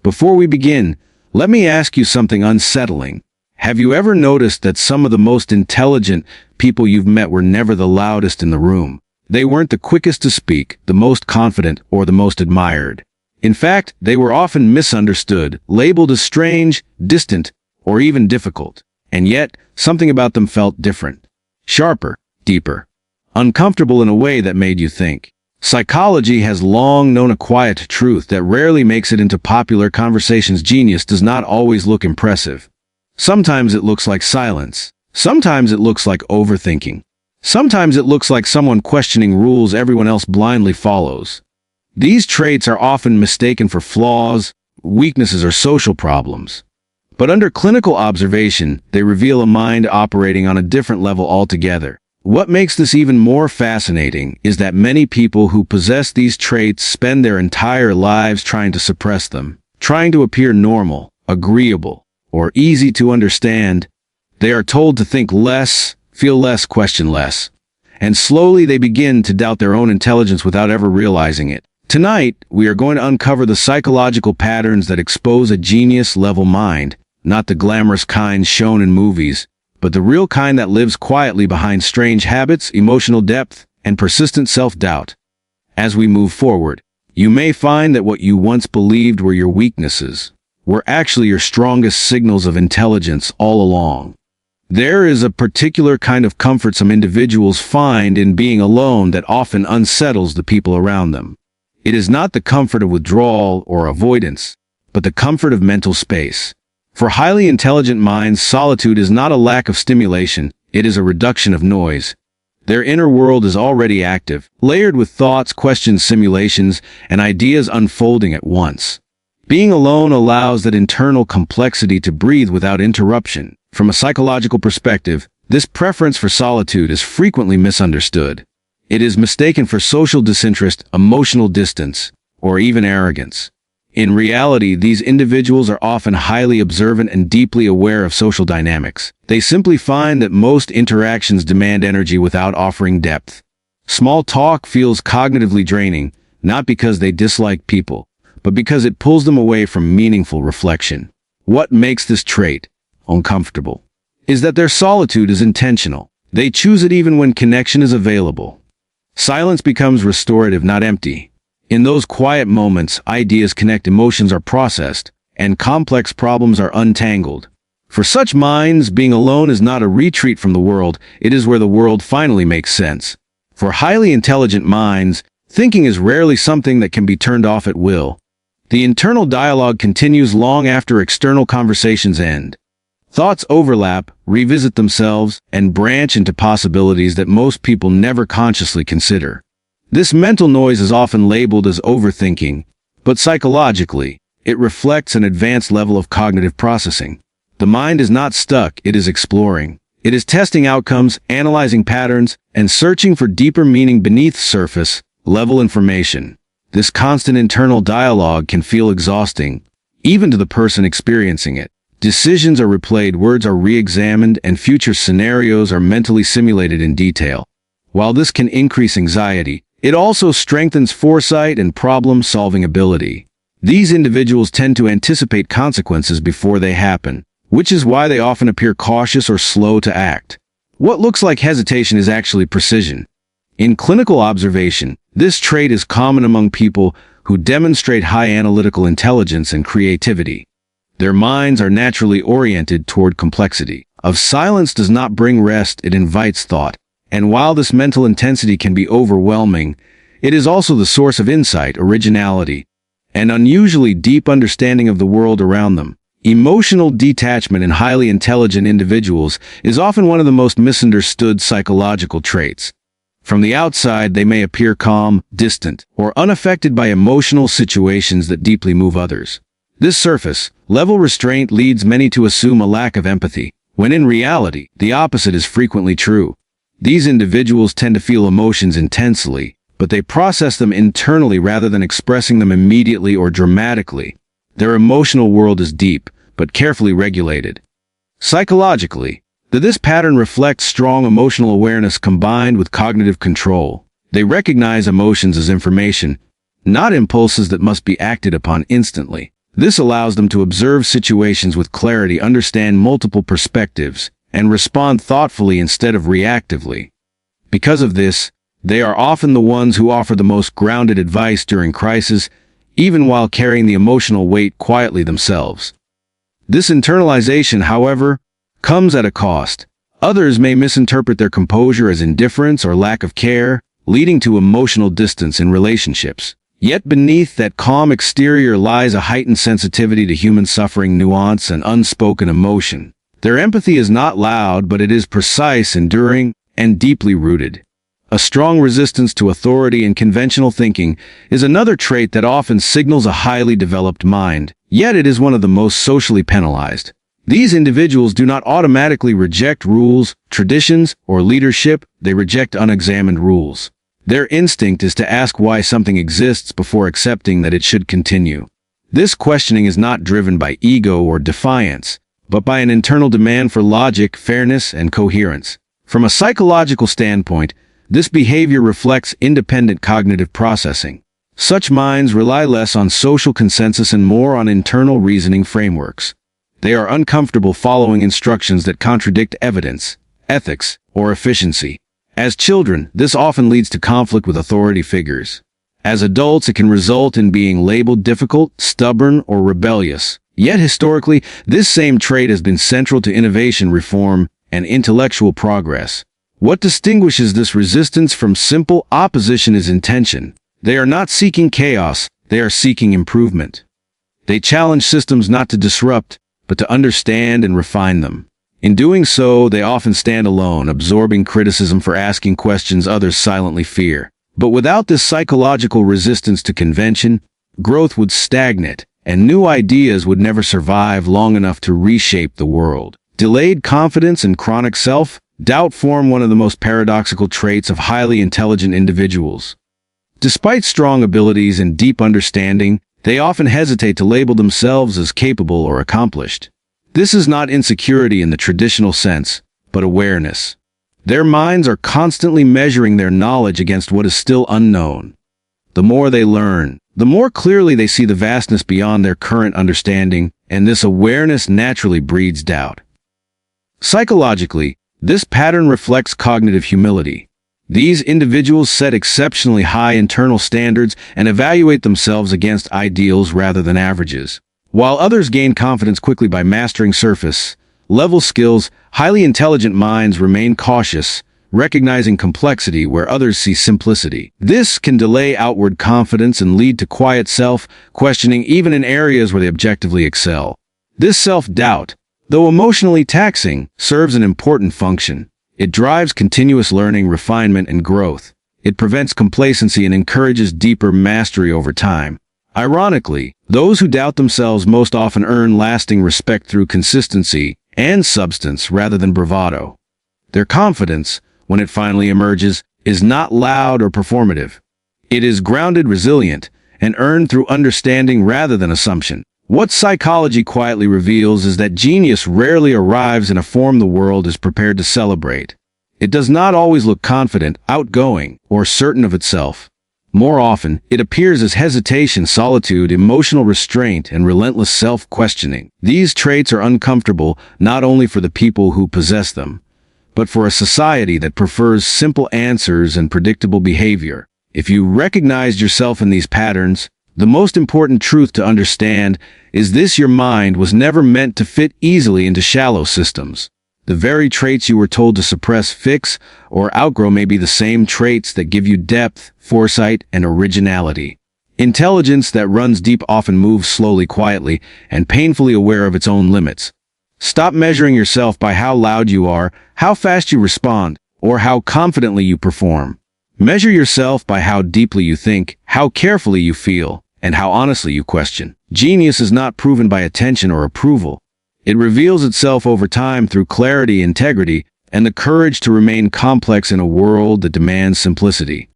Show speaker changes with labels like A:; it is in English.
A: Before we begin, let me ask you something unsettling. Have you ever noticed that some of the most intelligent people you've met were never the loudest in the room? They weren't the quickest to speak, the most confident, or the most admired. In fact, they were often misunderstood, labeled as strange, distant, or even difficult. And yet, something about them felt different. Sharper, deeper, uncomfortable in a way that made you think. Psychology has long known a quiet truth that rarely makes it into popular conversations. Genius does not always look impressive. Sometimes it looks like silence. Sometimes it looks like overthinking. Sometimes it looks like someone questioning rules everyone else blindly follows. These traits are often mistaken for flaws, weaknesses, or social problems. But under clinical observation, they reveal a mind operating on a different level altogether. What makes this even more fascinating is that many people who possess these traits spend their entire lives trying to suppress them, trying to appear normal, agreeable, or easy to understand. They are told to think less, feel less, question less. And slowly they begin to doubt their own intelligence without ever realizing it. Tonight, we are going to uncover the psychological patterns that expose a genius-level mind, not the glamorous kind shown in movies, but the real kind that lives quietly behind strange habits, emotional depth, and persistent self-doubt. As we move forward, you may find that what you once believed were your weaknesses were actually your strongest signals of intelligence all along. There is a particular kind of comfort some individuals find in being alone that often unsettles the people around them. It is not the comfort of withdrawal or avoidance, but the comfort of mental space. For highly intelligent minds, solitude is not a lack of stimulation, it is a reduction of noise. Their inner world is already active, layered with thoughts, questions, simulations, and ideas unfolding at once. Being alone allows that internal complexity to breathe without interruption. From a psychological perspective, this preference for solitude is frequently misunderstood. It is mistaken for social disinterest, emotional distance, or even arrogance. In reality, these individuals are often highly observant and deeply aware of social dynamics. They simply find that most interactions demand energy without offering depth. Small talk feels cognitively draining, not because they dislike people, but because it pulls them away from meaningful reflection. What makes this trait uncomfortable is that their solitude is intentional. They choose it even when connection is available. Silence becomes restorative, not empty. In those quiet moments, ideas connect, emotions are processed, and complex problems are untangled. For such minds, being alone is not a retreat from the world, it is where the world finally makes sense. For highly intelligent minds, thinking is rarely something that can be turned off at will. The internal dialogue continues long after external conversations end. Thoughts overlap, revisit themselves, and branch into possibilities that most people never consciously consider. This mental noise is often labeled as overthinking, but psychologically, it reflects an advanced level of cognitive processing. The mind is not stuck, it is exploring. It is testing outcomes, analyzing patterns, and searching for deeper meaning beneath surface-level information. This constant internal dialogue can feel exhausting, even to the person experiencing it. Decisions are replayed, words are re-examined, and future scenarios are mentally simulated in detail. While this can increase anxiety, it also strengthens foresight and problem-solving ability. These individuals tend to anticipate consequences before they happen, which is why they often appear cautious or slow to act. What looks like hesitation is actually precision. In clinical observation, this trait is common among people who demonstrate high analytical intelligence and creativity. Their minds are naturally oriented toward complexity. Silence does not bring rest, it invites thought. And while this mental intensity can be overwhelming, it is also the source of insight, originality, and unusually deep understanding of the world around them. Emotional detachment in highly intelligent individuals is often one of the most misunderstood psychological traits. From the outside, they may appear calm, distant, or unaffected by emotional situations that deeply move others. This surface-level restraint leads many to assume a lack of empathy, when in reality, the opposite is frequently true. These individuals tend to feel emotions intensely, but they process them internally rather than expressing them immediately or dramatically. Their emotional world is deep, but carefully regulated. Psychologically, this pattern reflects strong emotional awareness combined with cognitive control. They recognize emotions as information, not impulses that must be acted upon instantly. This allows them to observe situations with clarity, understand multiple perspectives, and respond thoughtfully instead of reactively. Because of this, they are often the ones who offer the most grounded advice during crisis, even while carrying the emotional weight quietly themselves. This internalization, however, comes at a cost. Others may misinterpret their composure as indifference or lack of care, leading to emotional distance in relationships. Yet beneath that calm exterior lies a heightened sensitivity to human suffering, nuance, and unspoken emotion. Their empathy is not loud, but it is precise, enduring, and deeply rooted. A strong resistance to authority and conventional thinking is another trait that often signals a highly developed mind, yet it is one of the most socially penalized. These individuals do not automatically reject rules, traditions, or leadership. They reject unexamined rules. Their instinct is to ask why something exists before accepting that it should continue. This questioning is not driven by ego or defiance, but by an internal demand for logic, fairness, and coherence. From a psychological standpoint, this behavior reflects independent cognitive processing. Such minds rely less on social consensus and more on internal reasoning frameworks. They are uncomfortable following instructions that contradict evidence, ethics, or efficiency. As children, this often leads to conflict with authority figures. As adults, it can result in being labeled difficult, stubborn, or rebellious. Yet historically, this same trait has been central to innovation, reform, and intellectual progress. What distinguishes this resistance from simple opposition is intention. They are not seeking chaos, they are seeking improvement. They challenge systems not to disrupt, but to understand and refine them. In doing so, they often stand alone, absorbing criticism for asking questions others silently fear. But without this psychological resistance to convention, growth would stagnate, and new ideas would never survive long enough to reshape the world. Delayed confidence and chronic self-doubt form one of the most paradoxical traits of highly intelligent individuals. Despite strong abilities and deep understanding, they often hesitate to label themselves as capable or accomplished. This is not insecurity in the traditional sense, but awareness. Their minds are constantly measuring their knowledge against what is still unknown. The more they learn, the more clearly they see the vastness beyond their current understanding, and this awareness naturally breeds doubt. Psychologically, this pattern reflects cognitive humility. These individuals set exceptionally high internal standards and evaluate themselves against ideals rather than averages. While others gain confidence quickly by mastering surface-level skills, highly intelligent minds remain cautious, recognizing complexity where others see simplicity. This can delay outward confidence and lead to quiet self-questioning even in areas where they objectively excel. This self-doubt, though emotionally taxing, serves an important function. It drives continuous learning, refinement, and growth. It prevents complacency and encourages deeper mastery over time. Ironically, those who doubt themselves most often earn lasting respect through consistency and substance rather than bravado. Their confidence, when it finally emerges, is not loud or performative. It is grounded, resilient, and earned through understanding rather than assumption. What psychology quietly reveals is that genius rarely arrives in a form the world is prepared to celebrate. It does not always look confident, outgoing, or certain of itself. More often, it appears as hesitation, solitude, emotional restraint, and relentless self-questioning. These traits are uncomfortable not only for the people who possess them, but for a society that prefers simple answers and predictable behavior. If you recognized yourself in these patterns, the most important truth to understand is this: your mind was never meant to fit easily into shallow systems. The very traits you were told to suppress, fix, or outgrow may be the same traits that give you depth, foresight, and originality. Intelligence that runs deep often moves slowly, quietly, and painfully aware of its own limits. Stop measuring yourself by how loud you are, how fast you respond, or how confidently you perform. Measure yourself by how deeply you think, how carefully you feel, and how honestly you question. Genius is not proven by attention or approval. It reveals itself over time through clarity, integrity, and the courage to remain complex in a world that demands simplicity.